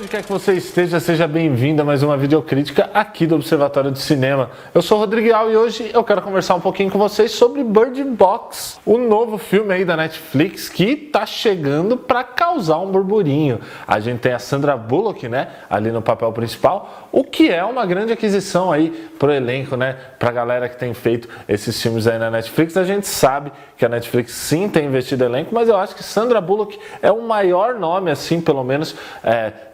Onde quer que você esteja, seja bem-vindo a mais uma videocrítica aqui do Observatório de Cinema. Eu sou o Rodrigo Al e hoje eu quero conversar um pouquinho com vocês sobre Bird Box, o novo filme aí da Netflix que tá chegando para causar um burburinho. A gente tem a Sandra Bullock, né, ali no papel principal, o que é uma grande aquisição aí pro elenco, né, pra galera que tem feito esses filmes aí na Netflix. A gente sabe que a Netflix sim tem investido em elenco, mas eu acho que Sandra Bullock é o maior nome, assim, pelo menos,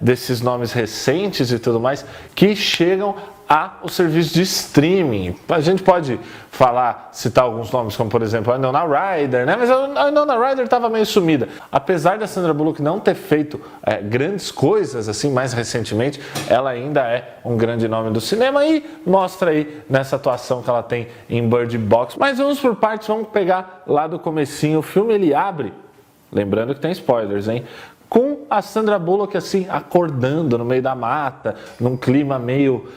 desses nomes recentes e tudo mais, que chegam ao serviço de streaming. A gente pode citar alguns nomes, como por exemplo a Winona Ryder, né? Mas a Winona Ryder estava meio sumida. Apesar da Sandra Bullock não ter feito grandes coisas assim mais recentemente, ela ainda é um grande nome do cinema e mostra aí nessa atuação que ela tem em Bird Box. Mas vamos por partes, vamos pegar lá do comecinho. O filme ele abre, lembrando que tem spoilers, hein? Com a Sandra Bullock assim, acordando no meio da mata, num clima meio,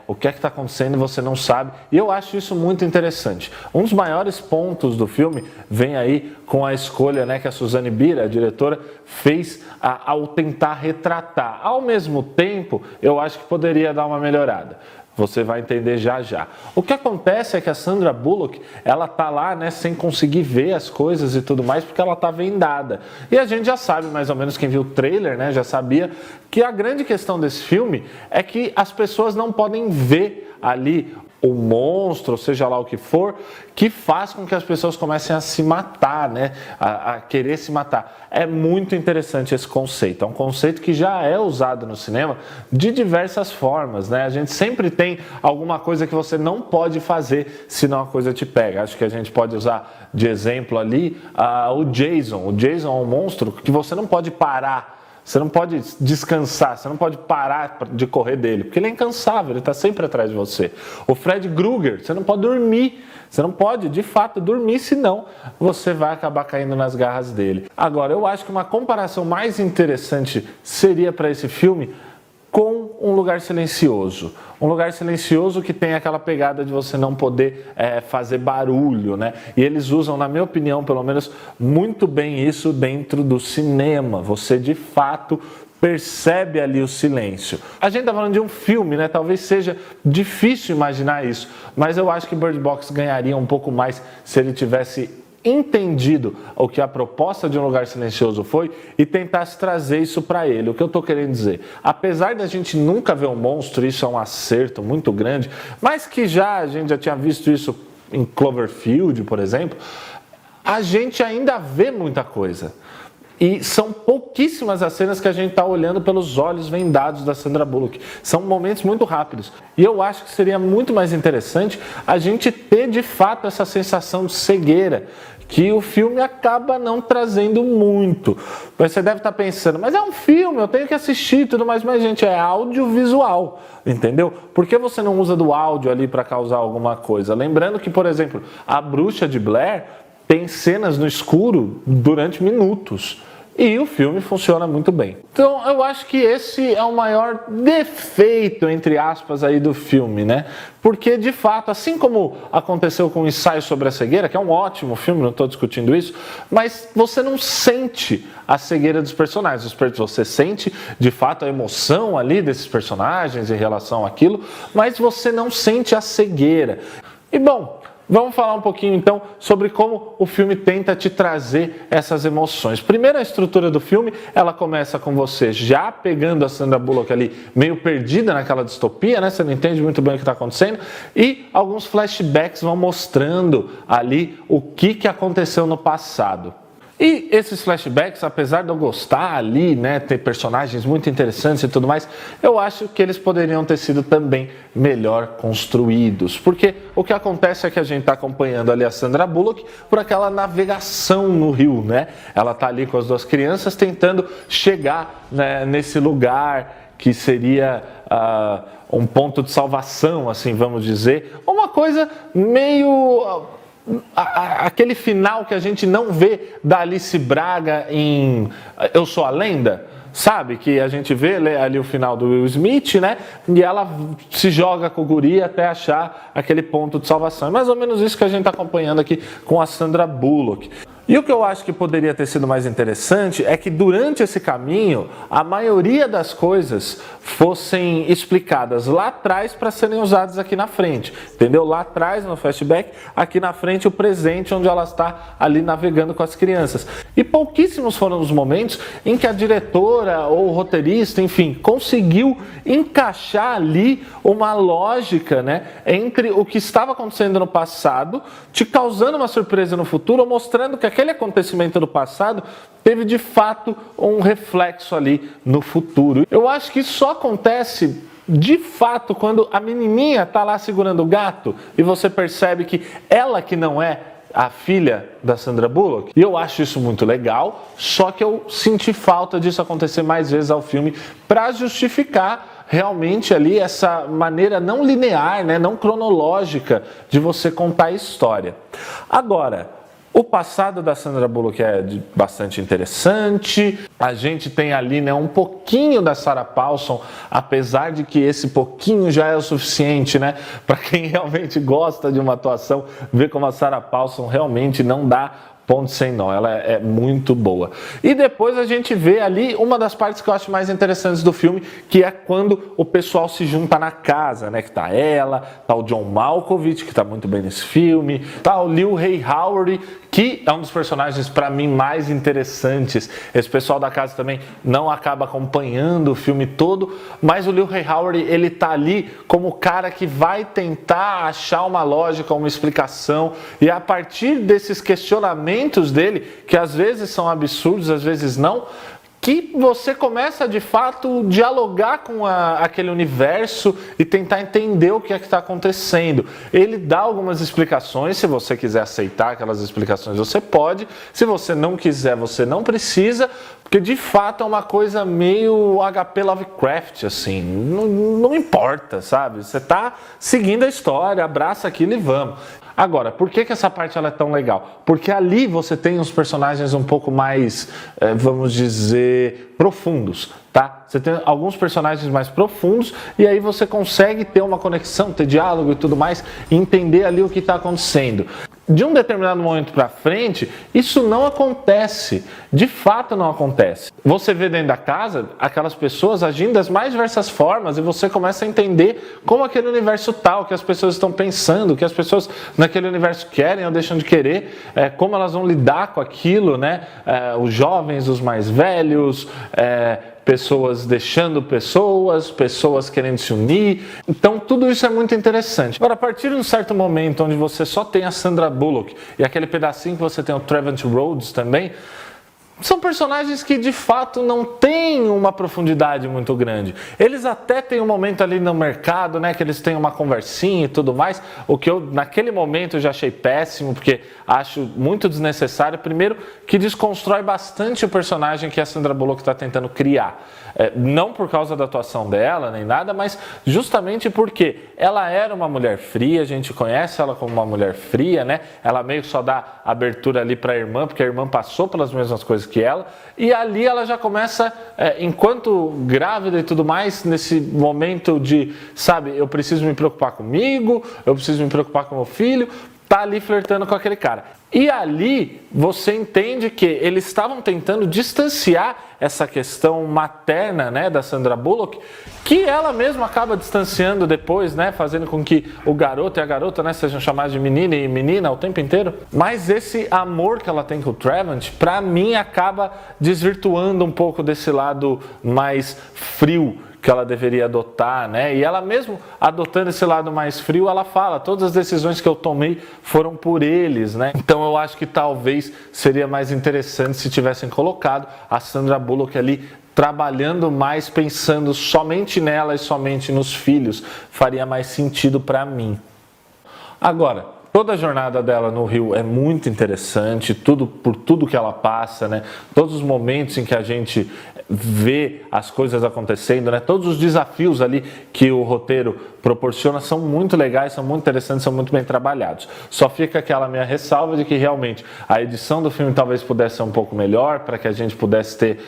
o que é que está acontecendo e você não sabe. E eu acho isso muito interessante. Um dos maiores pontos do filme vem aí com a escolha, né, que a Suzanne Bier, a diretora, fez ao tentar retratar. Ao mesmo tempo, eu acho que poderia dar uma melhorada. Você vai entender já já. O que acontece é que a Sandra Bullock, ela tá lá, né, sem conseguir ver as coisas e tudo mais, porque ela tá vendada. E a gente já sabe, mais ou menos, quem viu o trailer, né, já sabia que a grande questão desse filme é que as pessoas não podem ver ali o monstro, seja lá o que for, que faz com que as pessoas comecem a se matar, né? A querer se matar. É muito interessante esse conceito. É um conceito que já é usado no cinema de diversas formas, né? A gente sempre tem alguma coisa que você não pode fazer, senão a coisa te pega. Acho que a gente pode usar de exemplo ali o Jason. O Jason é um monstro que você não pode parar. Você não pode descansar, você não pode parar de correr dele, porque ele é incansável, ele está sempre atrás de você. O Fred Krueger, você não pode dormir, você não pode, de fato, dormir, senão você vai acabar caindo nas garras dele. Agora, eu acho que uma comparação mais interessante seria para esse filme com Um Lugar Silencioso. Um Lugar Silencioso que tem aquela pegada de você não poder fazer barulho, né? E eles usam, na minha opinião, pelo menos, muito bem isso dentro do cinema. Você, de fato, percebe ali o silêncio. A gente tá falando de um filme, né? Talvez seja difícil imaginar isso, mas eu acho que Bird Box ganharia um pouco mais se ele tivesse entendido o que a proposta de Um Lugar Silencioso foi e tentasse trazer isso para ele. O que eu tô querendo dizer? Apesar da gente nunca ver um monstro, isso é um acerto muito grande, mas que a gente já tinha visto isso em Cloverfield, por exemplo, a gente ainda vê muita coisa. E são pouquíssimas as cenas que a gente está olhando pelos olhos vendados da Sandra Bullock. São momentos muito rápidos. E eu acho que seria muito mais interessante a gente ter, de fato, essa sensação de cegueira, que o filme acaba não trazendo muito. Você deve estar pensando, mas é um filme, eu tenho que assistir e tudo mais. Mas, gente, é audiovisual, entendeu? Por que você não usa do áudio ali para causar alguma coisa? Lembrando que, por exemplo, A Bruxa de Blair tem cenas no escuro durante minutos. E o filme funciona muito bem. Então, eu acho que esse é o maior defeito, entre aspas, aí do filme, né? Porque, de fato, assim como aconteceu com o Ensaio sobre a Cegueira, que é um ótimo filme, não estou discutindo isso, mas você não sente a cegueira dos personagens. Você sente, de fato, a emoção ali desses personagens em relação àquilo, mas você não sente a cegueira. E, bom, vamos falar um pouquinho, então, sobre como o filme tenta te trazer essas emoções. Primeiro, a estrutura do filme, ela começa com você já pegando a Sandra Bullock ali, meio perdida naquela distopia, né? Você não entende muito bem o que está acontecendo. E alguns flashbacks vão mostrando ali o que aconteceu no passado. E esses flashbacks, apesar de eu gostar ali, né, ter personagens muito interessantes e tudo mais, eu acho que eles poderiam ter sido também melhor construídos. Porque o que acontece é que a gente está acompanhando ali a Sandra Bullock por aquela navegação no rio, né? Ela está ali com as duas crianças tentando chegar, né, nesse lugar que seria um ponto de salvação, assim, vamos dizer. Uma coisa meio aquele final que a gente não vê da Alice Braga em Eu Sou a Lenda, sabe? Que a gente vê ali o final do Will Smith, né? E ela se joga com o guri até achar aquele ponto de salvação. É mais ou menos isso que a gente está acompanhando aqui com a Sandra Bullock. E o que eu acho que poderia ter sido mais interessante é que durante esse caminho, a maioria das coisas fossem explicadas lá atrás para serem usadas aqui na frente, entendeu? Lá atrás no flashback, aqui na frente o presente onde ela está ali navegando com as crianças. E pouquíssimos foram os momentos em que a diretora ou o roteirista, enfim, conseguiu encaixar ali uma lógica, né, entre o que estava acontecendo no passado, te causando uma surpresa no futuro, ou mostrando que aquele acontecimento do passado teve de fato um reflexo ali no futuro. Eu acho que isso só acontece de fato quando a menininha tá lá segurando o gato e você percebe que ela que não é a filha da Sandra Bullock. E eu acho isso muito legal, só que eu senti falta disso acontecer mais vezes ao filme para justificar realmente ali essa maneira não linear, né, não cronológica de você contar a história. Agora, o passado da Sandra Bullock é bastante interessante. A gente tem ali, né, um pouquinho da Sarah Paulson, apesar de que esse pouquinho já é o suficiente, né, para quem realmente gosta de uma atuação, ver como a Sarah Paulson realmente não dá ponto sem nó, ela é muito boa. E depois a gente vê ali uma das partes que eu acho mais interessantes do filme, que é quando o pessoal se junta na casa, né? Que tá ela, tá o John Malkovich, que tá muito bem nesse filme, tá o Liu Rei Howery, que é um dos personagens para mim mais interessantes. Esse pessoal da casa também não acaba acompanhando o filme todo, mas o Liu Rei Howery, ele tá ali como o cara que vai tentar achar uma lógica, uma explicação, e a partir desses questionamentos dele, que às vezes são absurdos, às vezes não, que você começa de fato dialogar com aquele universo e tentar entender o que é que está acontecendo. Ele dá algumas explicações, se você quiser aceitar aquelas explicações você pode, se você não quiser você não precisa, porque de fato é uma coisa meio HP Lovecraft, assim, não importa, sabe? Você está seguindo a história, abraça aquilo e vamos. Agora, por que essa parte ela é tão legal? Porque ali você tem uns personagens um pouco mais, vamos dizer, profundos, tá? Você tem alguns personagens mais profundos e aí você consegue ter uma conexão, ter diálogo e tudo mais, e entender ali o que está acontecendo. De um determinado momento para frente, isso não acontece, de fato não acontece. Você vê dentro da casa aquelas pessoas agindo das mais diversas formas e você começa a entender como aquele universo tal, que as pessoas estão pensando, que as pessoas naquele universo querem ou deixam de querer, como elas vão lidar com aquilo, né? Os jovens, os mais velhos, pessoas deixando pessoas querendo se unir. Então tudo isso é muito interessante. Agora, a partir de um certo momento onde você só tem a Sandra Bullock e aquele pedacinho que você tem o Trevor Rhodes também, são personagens que de fato não têm uma profundidade muito grande. Eles até têm um momento ali no mercado, né, que eles têm uma conversinha e tudo mais, o que eu naquele momento eu já achei péssimo, porque acho muito desnecessário. Primeiro, que desconstrói bastante o personagem que a Sandra Bullock está tentando criar. Não por causa da atuação dela, nem nada, mas justamente porque ela era uma mulher fria, a gente conhece ela como uma mulher fria, né? Ela meio que só dá abertura ali para a irmã, porque a irmã passou pelas mesmas coisas que ela, e ali ela já começa, enquanto grávida e tudo mais, nesse momento de, sabe, eu preciso me preocupar comigo, eu preciso me preocupar com meu filho, tá ali flertando com aquele cara. E ali você entende que eles estavam tentando distanciar essa questão materna, né, da Sandra Bullock, que ela mesma acaba distanciando depois, né, fazendo com que o garoto e a garota, né, sejam chamados de menina e menina o tempo inteiro. Mas esse amor que ela tem com o Trevant, pra mim, acaba desvirtuando um pouco desse lado mais frio que ela deveria adotar, né? E ela mesmo adotando esse lado mais frio, ela fala, todas as decisões que eu tomei foram por eles, né? Então eu acho que talvez seria mais interessante se tivessem colocado a Sandra Bullock ali trabalhando mais, pensando somente nela e somente nos filhos. Faria mais sentido para mim. Agora, toda a jornada dela no Rio é muito interessante, por tudo que ela passa, né? Todos os momentos em que a gente vê as coisas acontecendo, né? Todos os desafios ali que o roteiro proporciona são muito legais, são muito interessantes, são muito bem trabalhados. Só fica aquela minha ressalva de que realmente a edição do filme talvez pudesse ser um pouco melhor, para que a gente pudesse ter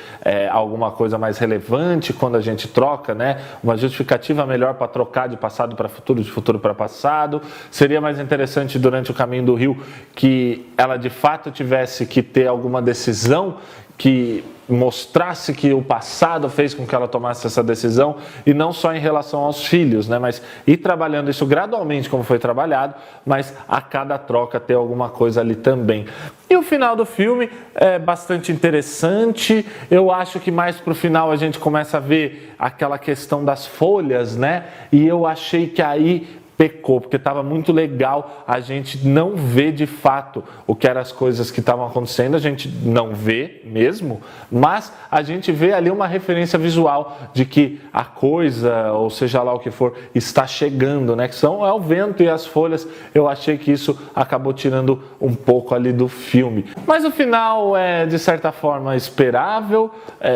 alguma coisa mais relevante quando a gente troca, né? Uma justificativa melhor para trocar de passado para futuro, de futuro para passado. Seria mais interessante interessante durante o Caminho do Rio que ela de fato tivesse que ter alguma decisão que mostrasse que o passado fez com que ela tomasse essa decisão, e não só em relação aos filhos, né? Mas ir trabalhando isso gradualmente como foi trabalhado, mas a cada troca ter alguma coisa ali também. E o final do filme é bastante interessante. Eu acho que mais pro final a gente começa a ver aquela questão das folhas, né? E eu achei que aí pecou, porque estava muito legal a gente não ver de fato o que eram as coisas que estavam acontecendo, a gente não vê mesmo, mas a gente vê ali uma referência visual de que a coisa, ou seja lá o que for, está chegando, né? Que são o vento e as folhas. Eu achei que isso acabou tirando um pouco ali do filme. Mas o final é, de certa forma, esperável,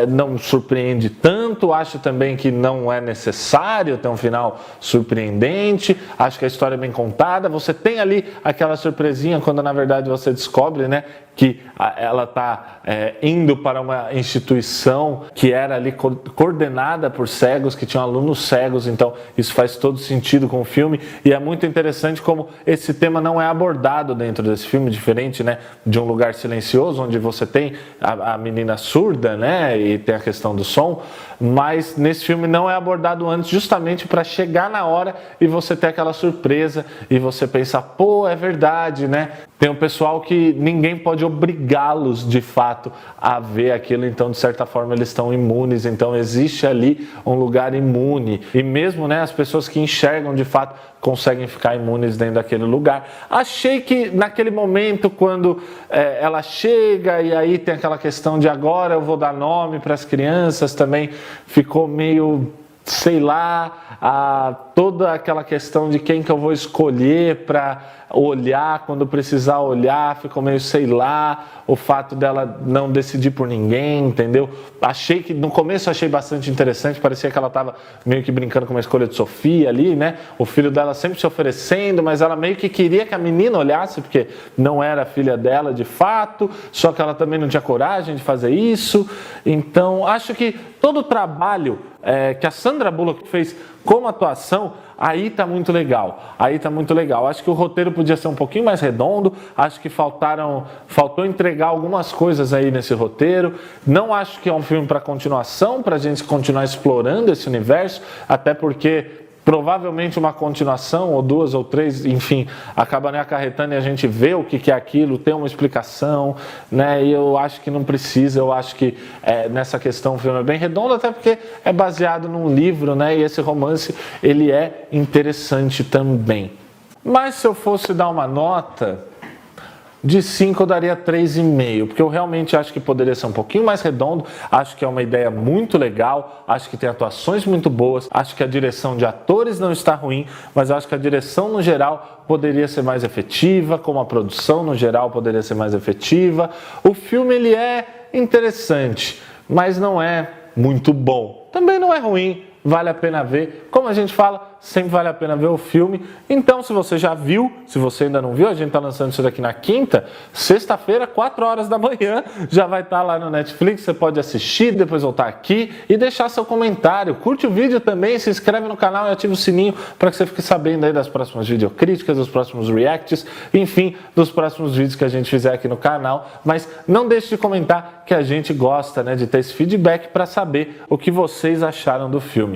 não surpreende tanto, acho também que não é necessário ter um final surpreendente. Acho que a história é bem contada. Você tem ali aquela surpresinha quando na verdade você descobre, né, que ela está indo para uma instituição que era ali coordenada por cegos, que tinham alunos cegos, então isso faz todo sentido com o filme. E é muito interessante como esse tema não é abordado dentro desse filme, diferente, né, de Um Lugar Silencioso, onde você tem a menina surda, né, e tem a questão do som, mas nesse filme não é abordado antes, justamente para chegar na hora e você ter aquela surpresa e você pensar, pô, é verdade, né? Tem um pessoal que ninguém pode obrigá-los de fato a ver aquilo, então de certa forma eles estão imunes, então existe ali um lugar imune. E mesmo, né, as pessoas que enxergam de fato conseguem ficar imunes dentro daquele lugar. Achei que naquele momento, quando ela chega e aí tem aquela questão de agora eu vou dar nome para as crianças, também ficou meio, sei lá, toda aquela questão de quem que eu vou escolher para olhar, quando precisar olhar, ficou meio, sei lá, o fato dela não decidir por ninguém, entendeu? Achei que, no começo achei bastante interessante, parecia que ela estava meio que brincando com uma escolha de Sofia ali, né? O filho dela sempre se oferecendo, mas ela meio que queria que a menina olhasse, porque não era filha dela de fato, só que ela também não tinha coragem de fazer isso. Então, acho que todo o trabalho que a Sandra Bullock fez como atuação, aí tá muito legal, Acho que o roteiro podia ser um pouquinho mais redondo, acho que faltou entregar algumas coisas aí nesse roteiro. Não acho que é um filme para continuação, para a gente continuar explorando esse universo, até porque provavelmente uma continuação, ou duas ou três, enfim, acaba, né, acarretando e a gente vê o que é aquilo, tem uma explicação, né, e eu acho que não precisa. Eu acho que nessa questão o filme é bem redondo, até porque é baseado num livro, né, e esse romance, ele é interessante também. Mas se eu fosse dar uma nota, de 5 eu daria 3,5, porque eu realmente acho que poderia ser um pouquinho mais redondo, acho que é uma ideia muito legal, acho que tem atuações muito boas, acho que a direção de atores não está ruim, mas acho que a direção no geral poderia ser mais efetiva, como a produção no geral poderia ser mais efetiva. O filme, ele é interessante, mas não é muito bom, também não é ruim, vale a pena ver. Como a gente fala, sempre vale a pena ver o filme. Então, se você já viu, se você ainda não viu, a gente está lançando isso daqui na quinta, sexta-feira, 4 horas da manhã, já vai estar lá no Netflix, você pode assistir, depois voltar aqui e deixar seu comentário. Curte o vídeo também, se inscreve no canal e ativa o sininho para que você fique sabendo aí das próximas videocríticas, dos próximos reacts, enfim, dos próximos vídeos que a gente fizer aqui no canal. Mas não deixe de comentar, que a gente gosta, né, de ter esse feedback para saber o que vocês acharam do filme.